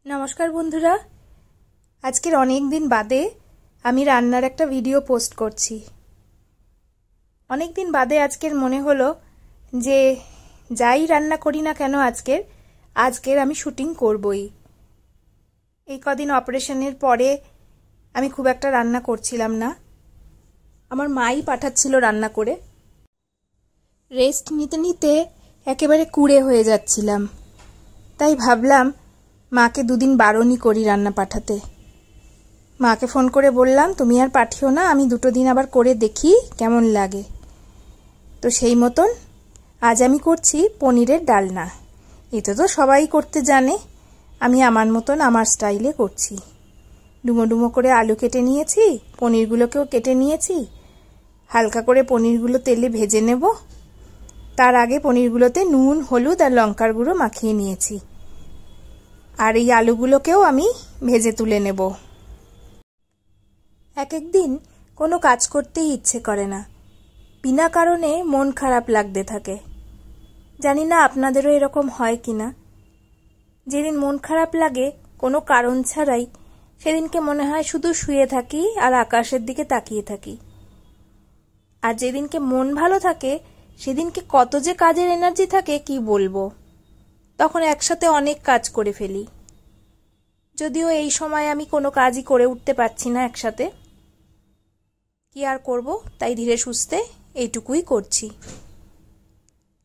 নমস্কার বন্ধুরা, আজকের অনেক দিন বাদে আমি রান্নার একটা ভিডিও পোস্ট করছি। অনেক দিন বাদে আজকের মনে হলো যে যাই রান্না করি না কেন আজকের আমি শুটিং করবই। এই কদিন অপারেশনের পরে আমি খুব একটা রান্না করছিলাম না, আমার মাই পাঠাচ্ছিল রান্না করে। রেস্ট নিতে নিতে একেবারে কুঁড়ে হয়ে যাচ্ছিলাম, তাই ভাবলাম মাকে দুদিন বারণই করি রান্না পাঠাতে। মাকে ফোন করে বললাম, তুমি আর পাঠিও না, আমি দুটো দিন আবার করে দেখি কেমন লাগে। তো সেই মতন আজ আমি করছি পনিরের ডালনা। এটা তো সবাই করতে জানে, আমি আমার মতন আমার স্টাইলে করছি। ডুমো ডুমো করে আলু কেটে নিয়েছি, পনিরগুলোকেও কেটে নিয়েছি। হালকা করে পনিরগুলো তেলে ভেজে নেব। তার আগে পনিরগুলোতে নুন, হলুদ আর লঙ্কার গুঁড়ো মাখিয়ে নিয়েছি। আর এই আলুগুলোকেও আমি ভেজে তুলে নেব। এক একদিন কোনো কাজ করতেই ইচ্ছে করে না, বিনা কারণে মন খারাপ লাগতে থাকে। জানি না আপনাদেরও এরকম হয় কিনা। যেদিন মন খারাপ লাগে কোনো কারণ ছাড়াই, সেদিনকে মনে হয় শুধু শুয়ে থাকি আর আকাশের দিকে তাকিয়ে থাকি। আর যেদিনকে মন ভালো থাকে সেদিনকে কত যে কাজের এনার্জি থাকে কি বলবো। তখন একসাথে অনেক কাজ করে ফেলি। যদিও এই সময় আমি কোনো কাজই করে উঠতে পারছি না একসাথে, কি আর করব, তাই ধীরে সুস্থে এইটুকুই করছি।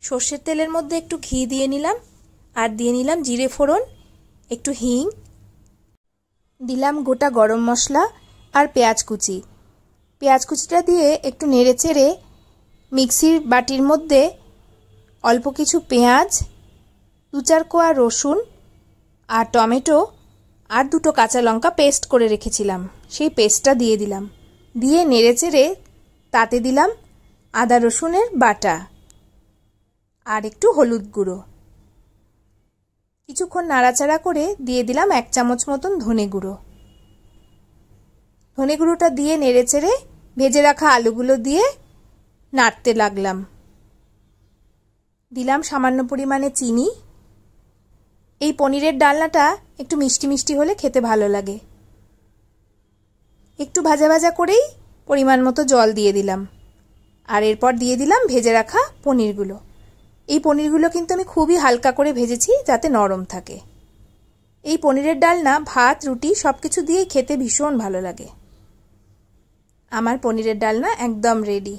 সর্ষের তেলের মধ্যে একটু ঘি দিয়ে নিলাম, আর দিয়ে নিলাম জিরে ফোড়ন, একটু হিং দিলাম, গোটা গরম মশলা আর পেঁয়াজ কুচি। পেঁয়াজ কুচিটা দিয়ে একটু নেড়ে চেড়ে মিক্সির বাটির মধ্যে অল্প কিছু পেঁয়াজ, 2-4 কোয়া রসুন আর টমেটো আর 2টো কাঁচা লঙ্কা পেস্ট করে রেখেছিলাম, সেই পেস্টটা দিয়ে দিলাম। দিয়ে নেড়ে চেড়ে তাতে দিলাম আদা রসুনের বাটা আর একটু হলুদ গুঁড়ো। কিছুক্ষণ নাড়াচাড়া করে দিয়ে দিলাম 1 চামচ মতন ধনে গুঁড়ো। ধনে গুঁড়োটা দিয়ে নেড়ে চেড়ে ভেজে রাখা আলুগুলো দিয়ে নাড়তে লাগলাম। দিলাম সামান্য পরিমাণে চিনি। এই পনিরের ডালনাটা একটু মিষ্টি মিষ্টি হলে খেতে ভালো লাগে। একটু ভাজা ভাজা করেই পরিমাণ মতো জল দিয়ে দিলাম। আর এরপর দিয়ে দিলাম ভেজে রাখা পনিরগুলো। এই পনিরগুলো কিন্তু আমি খুবই হালকা করে ভেজেছি যাতে নরম থাকে। এই পনিরের ডালনা ভাত, রুটি সব কিছু দিয়েই খেতে ভীষণ ভালো লাগে। আমার পনিরের ডালনা একদম রেডি।